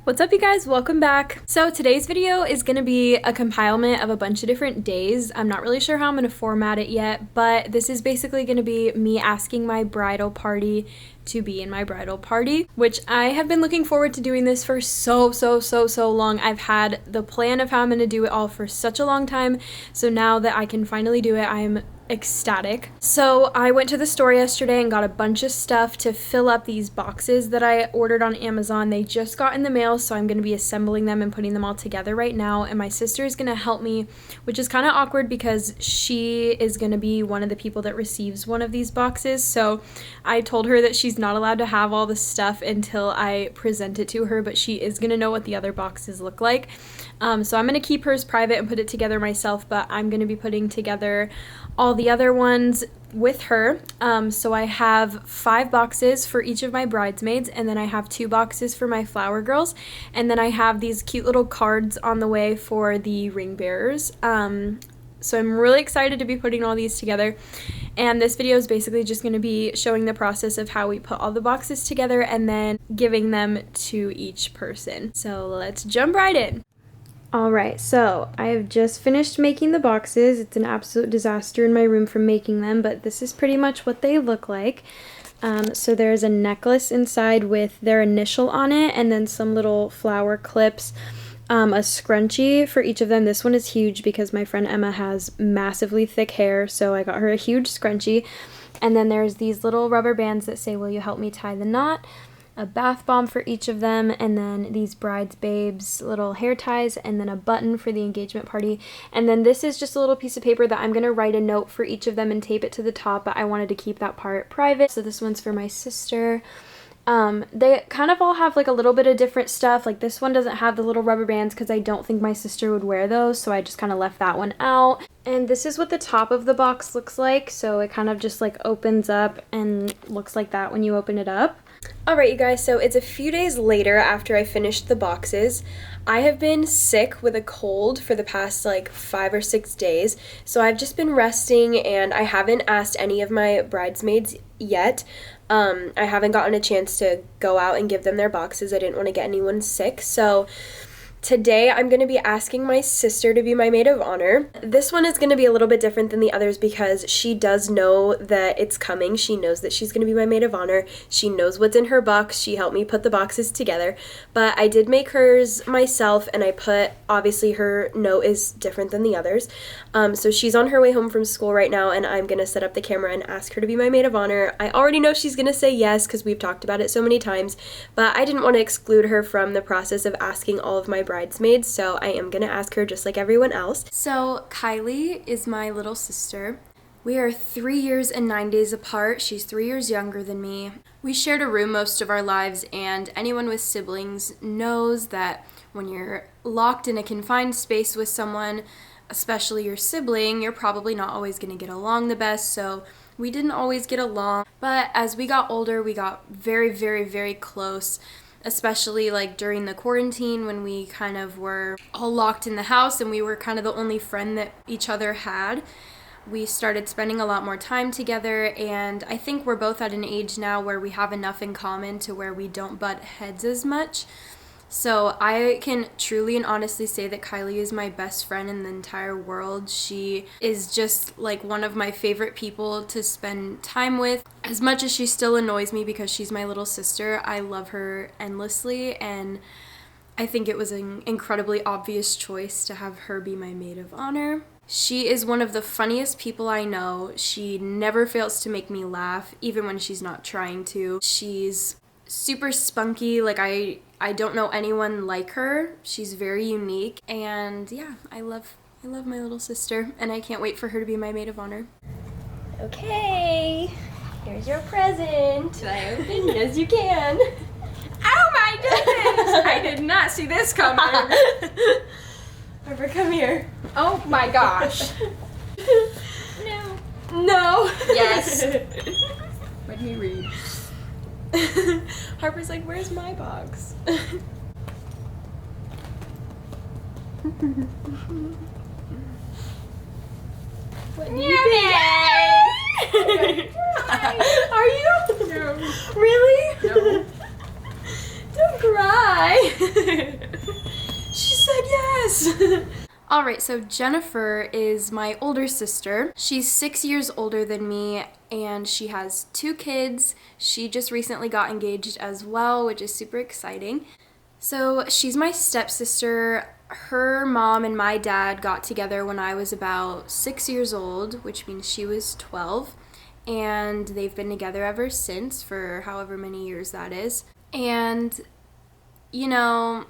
What's up, you guys? Welcome back. So today's video is going to be a compilement of a bunch of different days. I'm not really sure how I'm going to format it yet, but this is basically going to be me asking my bridal party to be in my bridal party, which I have been looking forward to doing this for so long. I've had the plan of how I'm going to do it all for such a long time, so now that I can finally do it, I'm ecstatic. So I went to the store yesterday and got a bunch of stuff to fill up these boxes that I ordered on Amazon. They just got in the mail, so I'm going to be assembling them and putting them all together right now, and my sister is going to help me, which is kind of awkward because she is going to be one of the people that receives one of these boxes. So I told her that she's not allowed to have all the stuff until I present it to her, but she is going to know what the other boxes look like. So I'm going to keep hers private and put it together myself, but I'm going to be putting together all the other ones with her. So I have 5 boxes for each of my bridesmaids, and then I have 2 boxes for my flower girls, and then I have these cute little cards on the way for the ring bearers. So I'm really excited to be putting all these together, and this video is basically just going to be showing the process of how we put all the boxes together and then giving them to each person. So let's jump right in. Alright, so I have just finished making the boxes. It's an absolute disaster in my room from making them, but this is pretty much what they look like. So there's a necklace inside with their initial on it, and then some little flower clips, a scrunchie for each of them. This one is huge because my friend Emma has massively thick hair, so I got her a huge scrunchie. And then there's these little rubber bands that say, "Will you help me tie the knot?" A bath bomb for each of them, and then these brides babes little hair ties, and then a button for the engagement party. And then this is just a little piece of paper that I'm going to write a note for each of them and tape it to the top, but I wanted to keep that part private. So this one's for my sister. They kind of all have like a little bit of different stuff. Like this one doesn't have the little rubber bands because I don't think my sister would wear those, so I just kind of left that one out. And this is what the top of the box looks like, so it kind of just like opens up and looks like that when you open it up. Alright, you guys, so it's a few days later after I finished the boxes. I have been sick with a cold for the past like 5 or 6 days, so I've just been resting, and I haven't asked any of my bridesmaids yet. I haven't gotten a chance to go out and give them their boxes. I didn't want to get anyone sick, so today I'm going to be asking my sister to be my maid of honor. This one is going to be a little bit different than the others because she does know that it's coming. She knows that she's going to be my maid of honor. She knows what's in her box. She helped me put the boxes together. But I did make hers myself, and I put, obviously her note is different than the others. So she's on her way home from school right now, and I'm going to set up the camera and ask her to be my maid of honor. I already know she's going to say yes because we've talked about it so many times, but I didn't want to exclude her from the process of asking all of my bridesmaids, so I am gonna ask her just like everyone else. So Kylie is my little sister. We are 3 years and 9 days apart. She's 3 years younger than me. We shared a room most of our lives, and anyone with siblings knows that when you're locked in a confined space with someone, especially your sibling, you're probably not always gonna get along the best, so we didn't always get along. But as we got older, we got very close, especially like during the quarantine when we kind of were all locked in the house and we were kind of the only friend that each other had. We started spending a lot more time together, and I think we're both at an age now where we have enough in common to where we don't butt heads as much. So I can truly and honestly say that Kylie is my best friend in the entire world. She is just like one of my favorite people to spend time with. As much as she still annoys me because she's my little sister, I love her endlessly, and I think it was an incredibly obvious choice to have her be my maid of honor. She is one of the funniest people I know. She never fails to make me laugh, even when she's not trying to. She's super spunky. Like I don't know anyone like her. She's very unique, and yeah, I love my little sister, and I can't wait for her to be my maid of honor. Okay, here's your present. Can I open? Yes, you can. Oh my goodness! I did not see this coming. Harper, come here. Oh my gosh. No. Yes. Let me read. Harper's like, where's my box? What do you think? Are you? No. Really? No. Don't cry. Alright, so Jennifer is my older sister. She's 6 years older than me and she has 2 kids. She just recently got engaged as well, which is super exciting. So she's my stepsister. Her mom and my dad got together when I was about 6 years old, which means she was 12. And they've been together ever since for however many years that is. And, you know,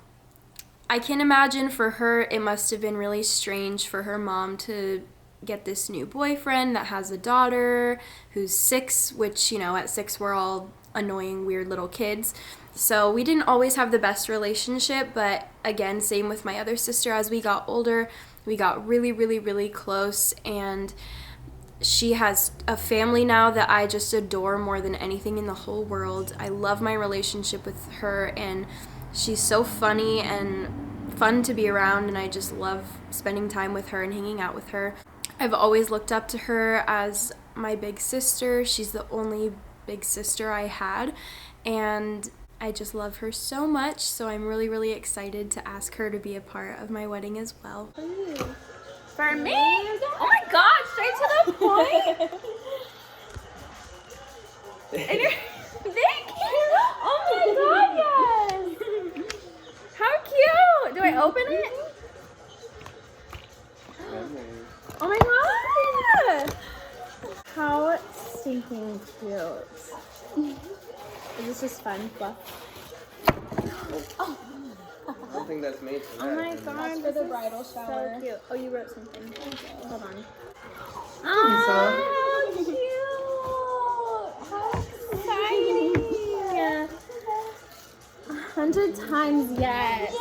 I can imagine for her it must have been really strange for her mom to get this new boyfriend that has a daughter who's 6, which, you know, at 6 we're all annoying, weird little kids. So we didn't always have the best relationship, but again, same with my other sister. As we got older, we got really, really, really close, and she has a family now that I just adore more than anything in the whole world. I love my relationship with her, and she's so funny and fun to be around, and I just love spending time with her and hanging out with her. I've always looked up to her as my big sister. She's the only big sister I had, and I just love her so much, so I'm really, really excited to ask her to be a part of my wedding as well. For me? Oh my god, straight to the point. And you're, thank you. Oh my god, yes. How cute. Do I open it? Oh my god. How stinking cute. Is this just fun fluff? Oh. I don't think that's made for that. Oh my god, for the bridal shower. So cute. Oh, you wrote something. Hold on. Oh, Cute! How exciting! 100 times yes.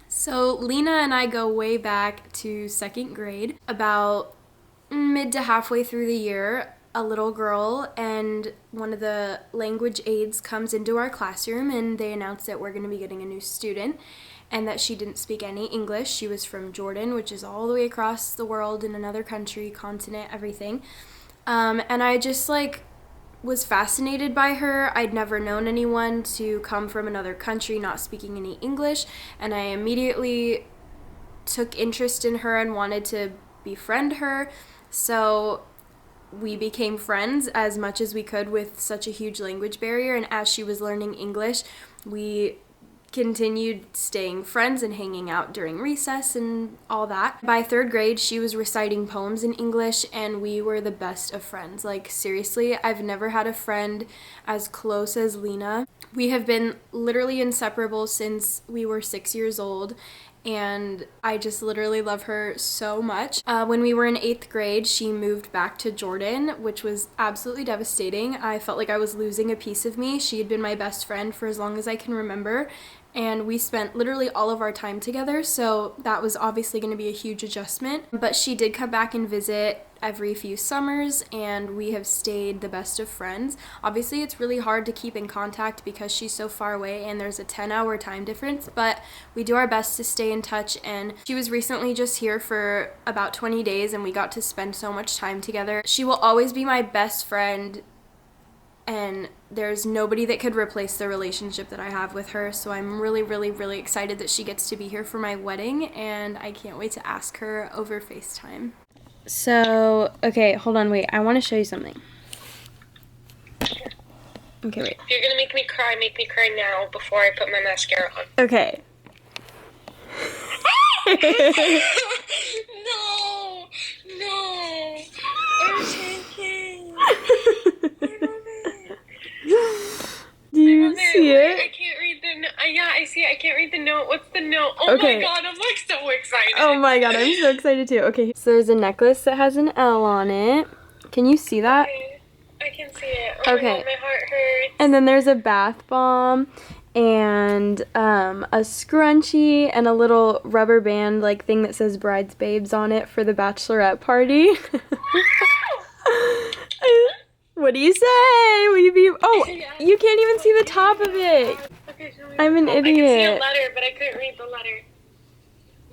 So Lena and I go way back to 2nd grade. About mid to halfway through the year, a little girl and one of the language aides comes into our classroom, and they announce that we're going to be getting a new student and that she didn't speak any English. She was from Jordan, which is all the way across the world in another country, continent, everything. And I just was fascinated by her. I'd never known anyone to come from another country not speaking any English, and I immediately took interest in her and wanted to befriend her. So we became friends as much as we could with such a huge language barrier, and as she was learning English, we continued staying friends and hanging out during recess and all that. By 3rd grade, she was reciting poems in English, and we were the best of friends. Seriously, I've never had a friend as close as Lena. We have been literally inseparable since we were 6 years old, and I just literally love her so much. When we were in 8th grade, she moved back to Jordan, which was absolutely devastating. I felt like I was losing a piece of me. She had been my best friend for as long as I can remember, and we spent literally all of our time together, so that was obviously going to be a huge adjustment. But she did come back and visit every few summers, and we have stayed the best of friends. Obviously, it's really hard to keep in contact because she's so far away and there's a 10-hour time difference, but we do our best to stay in touch, and she was recently just here for about 20 days, and we got to spend so much time together. She will always be my best friend, and there's nobody that could replace the relationship that I have with her, so I'm really, really, really excited that she gets to be here for my wedding, and I can't wait to ask her over FaceTime. So, okay, hold on, wait, I want to show you something. Okay, wait. If you're gonna make me cry now before I put my mascara on. Okay. No, I'm shaking. Do you see I it? can't read the note. Yeah, I see it. I can't read the note. What's the note? Oh Okay. my god, I'm so excited. Oh my god, I'm so excited too. Okay, so there's a necklace that has an L on it. Can you see that? I can see it. Oh Okay. my god, my heart hurts. And then there's a bath bomb and a scrunchie and a little rubber band thing that says bridesmaids on it for the bachelorette party. What do you say? Will you be? Oh, you can't even see the top of it. Okay, show me. I'm an I can see a idiot. letter, but I couldn't read the letter.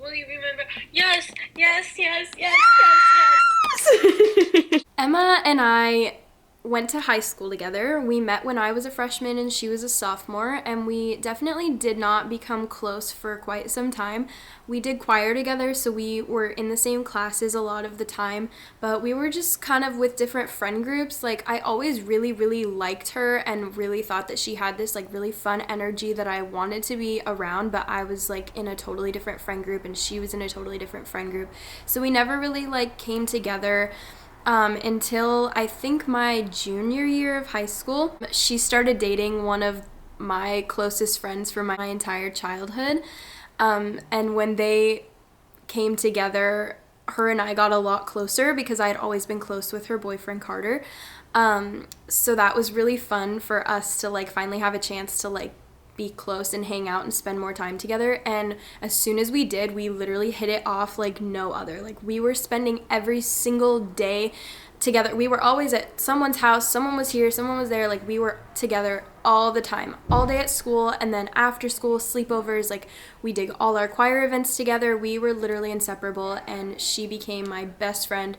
Will you remember? Yes, yes, yes, yes, yes, yes. Emma and I went to high school together. We met when I was a freshman and she was a sophomore, and we definitely did not become close for quite some time. We did choir together, so we were in the same classes a lot of the time, but we were just kind of with different friend groups. Like, I always really, really liked her and really thought that she had this like really fun energy that I wanted to be around, but I was like in a totally different friend group and she was in a totally different friend group. So we never really like came together until I think my junior year of high school. She started dating one of my closest friends for my entire childhood. And when they came together, her and I got a lot closer because I had always been close with her boyfriend Carter. So that was really fun for us to like finally have a chance to like be close and hang out and spend more time together. And as soon as we did, we literally hit it off like no other. Like, we were spending every single day together. We were always at someone's house. Someone was here, someone was there. Like, we were together all the time, all day at school, and then after school sleepovers. Like, we did all our choir events together. We were literally inseparable, and she became my best friend.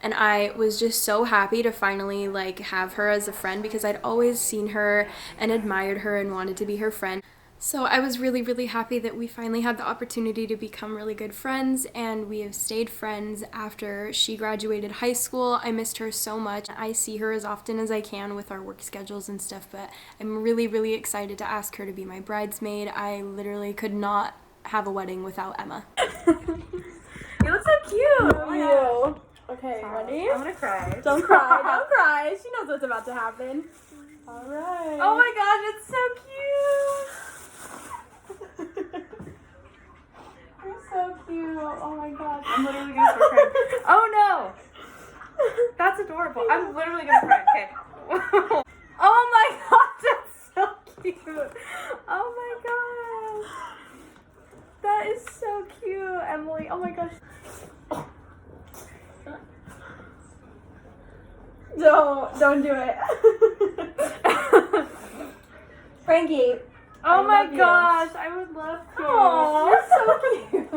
And I was just so happy to finally like have her as a friend because I'd always seen her and admired her and wanted to be her friend. So I was really, really happy that we finally had the opportunity to become really good friends, and we have stayed friends after she graduated high school. I missed her so much. I see her as often as I can with our work schedules and stuff, but I'm really, really excited to ask her to be my bridesmaid. I literally could not have a wedding without Emma. You look so cute. You. Okay, ready? I'm gonna cry. Don't cry, don't cry. She knows what's about to happen. All right. Oh my gosh, it's so cute. You're so cute. Oh my gosh. I'm literally gonna start crying. Oh no! That's adorable. I'm literally gonna cry. Okay. Oh my gosh, that's so cute. Oh my gosh. That is so cute, Emily. Oh my gosh. Don't do it. Frankie. Oh my love you. gosh, I would love to. Aw, You're so cute.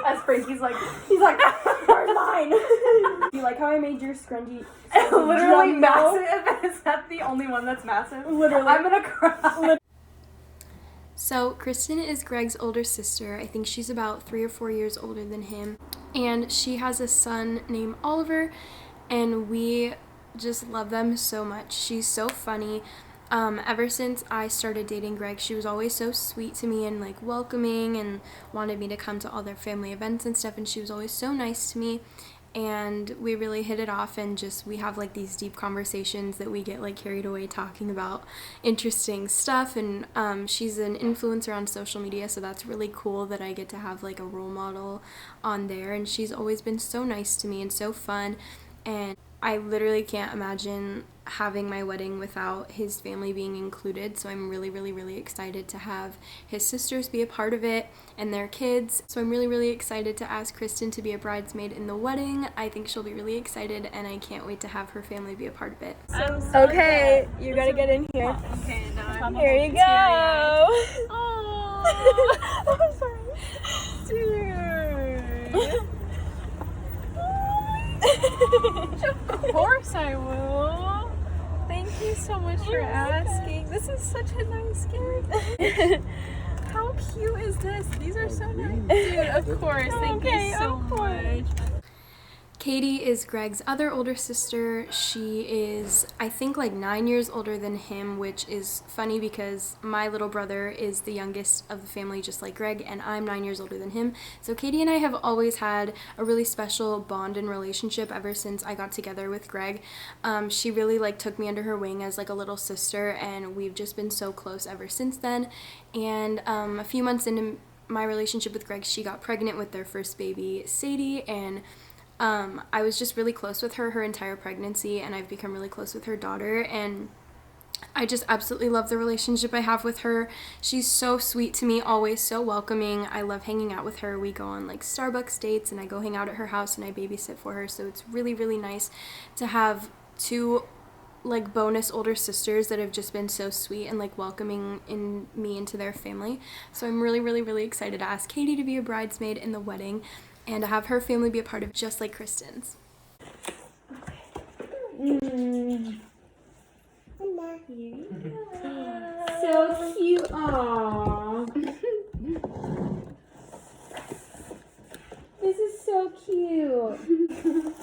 As Frankie's like, He's like, where's mine? Do you like how I made your scrunchie literally drum note? massive. Is that the only one that's massive? Literally. I'm gonna cry. So Kristen is Greg's older sister. I think she's about 3 or 4 years older than him. And she has a son named Oliver, and we just love them so much. She's so funny. Ever since I started dating Greg, she was always so sweet to me and like welcoming and wanted me to come to all their family events and stuff, and she was always so nice to me. And we really hit it off, and just we have like these deep conversations that we get like carried away talking about interesting stuff. And she's an influencer on social media, so that's really cool that I get to have like a role model on there. And she's always been so nice to me and so fun, and I literally can't imagine having my wedding without his family being included. So I'm really, really, really excited to have his sisters be a part of it and their kids. So I'm really, really excited to ask Kristen to be a bridesmaid in the wedding. I think she'll be really excited, and I can't wait to have her family be a part of it. Okay, you gotta get in here. Okay, now Here you go. Oh, I'm sorry. dude. Of course I will. Thank you so much for asking. This is such a nice gift. How cute is this? These are so nice. Dude, of course. Thank you so much. Katie is Greg's other older sister. She is, I think, like 9 years older than him, which is funny because my little brother is the youngest of the family, just like Greg, and I'm 9 years older than him. So Katie and I have always had a really special bond and relationship ever since I got together with Greg. She really like took me under her wing as like a little sister, and we've just been so close ever since then. And a few months into my relationship with Greg, she got pregnant with their first baby, Sadie, and I was just really close with her entire pregnancy, and I've become really close with her daughter, and I just absolutely love the relationship I have with her. She's so sweet to me, always so welcoming. I love hanging out with her. We go on like Starbucks dates, and I go hang out at her house, and I babysit for her, so it's really, really nice to have two like bonus older sisters that have just been so sweet and like welcoming in me into their family. So I'm really, really, really excited to ask Katie to be a bridesmaid in the wedding and to have her family be a part of it, just like Kristen's. So cute. Aww. This is so cute.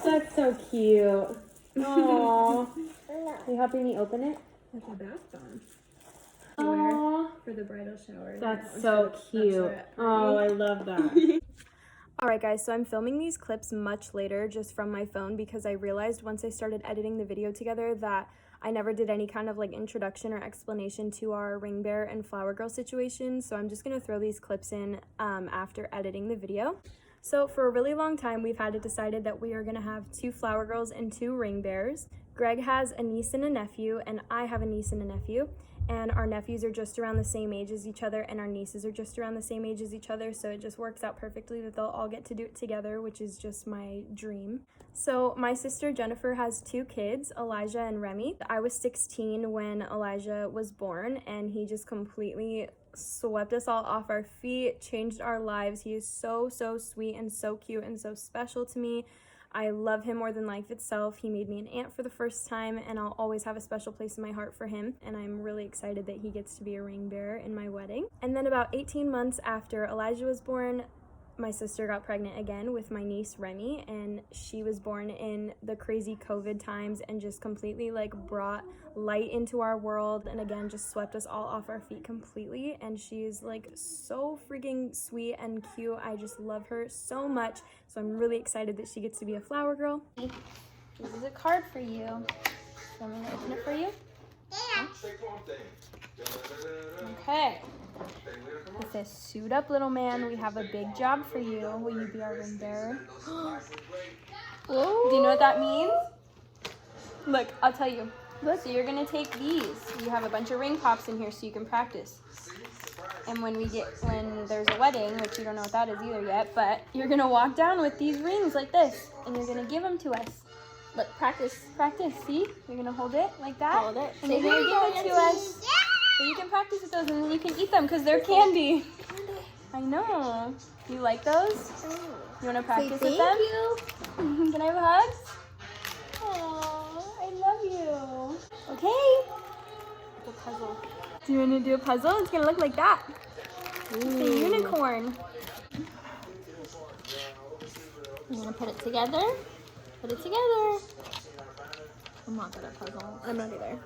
That's so cute. Aww. Are you helping me open it? With a bath bomb. Aww. For the bridal shower. That's so cute. Oh, I love that. Alright guys, so I'm filming these clips much later just from my phone because I realized once I started editing the video together that I never did any kind of like introduction or explanation to our ring bearer and flower girl situation, so I'm just going to throw these clips in after editing the video. So for a really long time we've had it decided that we are going to have 2 flower girls and 2 ring bearers. Greg has a niece and a nephew, and I have a niece and a nephew. And our nephews are just around the same age as each other, and our nieces are just around the same age as each other, so it just works out perfectly that they'll all get to do it together, which is just my dream. So my sister Jennifer has 2 kids, Elijah and Remy. I was 16 when Elijah was born, and he just completely swept us all off our feet, changed our lives. He is so sweet and so cute and so special to me. I love him more than life itself. He made me an aunt for the first time, and I'll always have a special place in my heart for him, and I'm really excited that he gets to be a ring bearer in my wedding. And then about 18 months after Elijah was born, my sister got pregnant again with my niece Remy, and she was born in the crazy COVID times and just completely like brought light into our world, and again just swept us all off our feet completely. And she's like so freaking sweet and cute. I just love her so much, so I'm really excited that she gets to be a flower girl. This is a card for you. Want me to open it for you? Yeah. Okay. It says, "Suit up, little man. We have a big job for you. Will you be our ring bearer?" Do you know what that means? Look, I'll tell you. So you're gonna take these. You have a bunch of ring pops in here so you can practice. And when there's a wedding, which you don't know what that is either yet, but you're gonna walk down with these rings like this, and you're gonna give them to us. Look, practice, see? You're gonna hold it like that. Hold it. And you're gonna give it to us. Yeah! So you can practice with those, and then you can eat them because they're candy. I know. You like those? You wanna practice with them? You. Can I have hugs? Aww, I love you. Okay. The puzzle. Do you wanna do a puzzle? It's gonna look like that. It's a unicorn. You wanna put it together? Put it together. I'm not good at puzzles. I'm not either.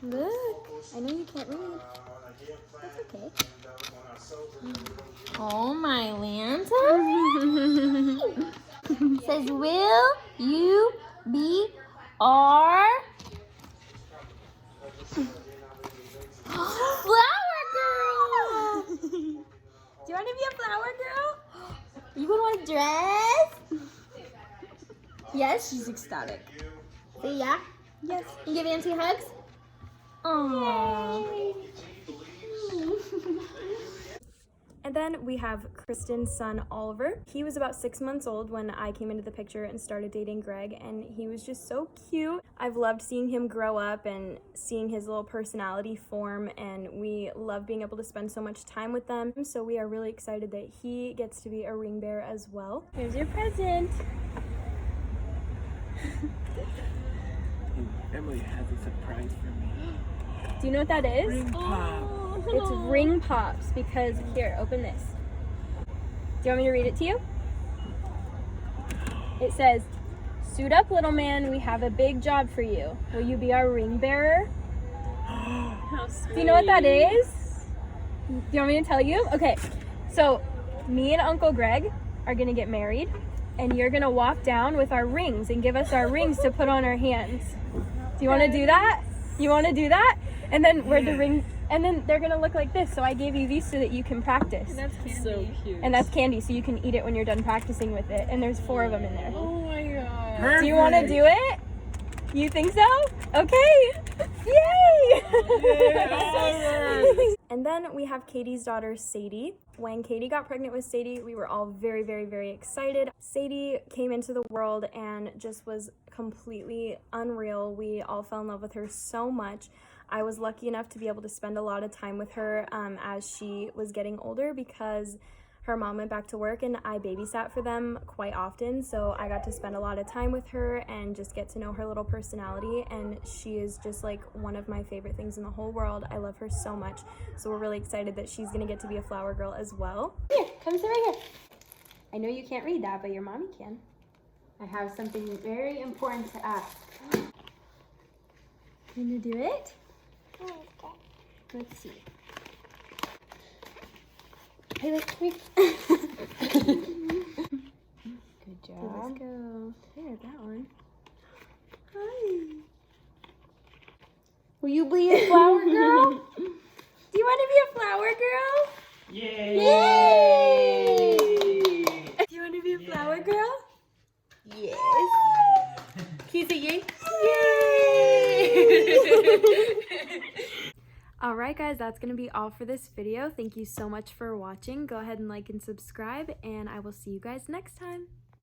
Look, I know you can't read. That's okay. Oh, my Lanta. Says, "Will you be our flower girl?" Do you want to be a flower girl? You gonna want a dress? Yes, she's ecstatic. Say yeah. Yes. You give Auntie hugs? Aww. And then we have Kristen's son, Oliver. He was about 6 months old when I came into the picture and started dating Greg, and he was just so cute. I've loved seeing him grow up and seeing his little personality form, and we love being able to spend so much time with them. So we are really excited that he gets to be a ring bearer as well. Here's your present. Emily has a surprise for me. Do you know what that is? Ring pop. It's ring pops, because here, open this. Do you want me to read it to you? It says, "Suit up, little man. We have a big job for you. Will you be our ring bearer?" How sweet. Do you know what that is? Do you want me to tell you? Okay, so me and Uncle Greg are gonna get married, and you're gonna walk down with our rings and give us our rings to put on our hands. Do you want to do that? You want to do that? And then where the ring, and then they're gonna look like this. So I gave you these so that you can practice. That's so cute. And that's candy, so you can eat it when you're done practicing with it. And there's 4 of them in there. Oh my god. Perfect. Do you want to do it? You think so? Okay. Yay! Yes. And then we have Katie's daughter, Sadie. When Katie got pregnant with Sadie, we were all very excited. Sadie came into the world and just was completely unreal. We all fell in love with her so much. I was lucky enough to be able to spend a lot of time with her as she was getting older, because her mom went back to work and I babysat for them quite often, so I got to spend a lot of time with her and just get to know her little personality, and she is just like one of my favorite things in the whole world. I love her so much, so we're really excited that she's gonna get to be a flower girl as well. Here, come sit right here. I know you can't read that, but your mommy can. I have something very important to ask. Can you do it? Let's see. Hey, look, come here. Good job. Okay, let's go. There, that one. Hi. Will you be a flower girl? Do you want to be a flower girl? Yay! Yay! Do you want to be a flower girl? Yes. Can you say yay? Yay! Alright guys, that's going to be all for this video. Thank you so much for watching. Go ahead and like and subscribe, and I will see you guys next time.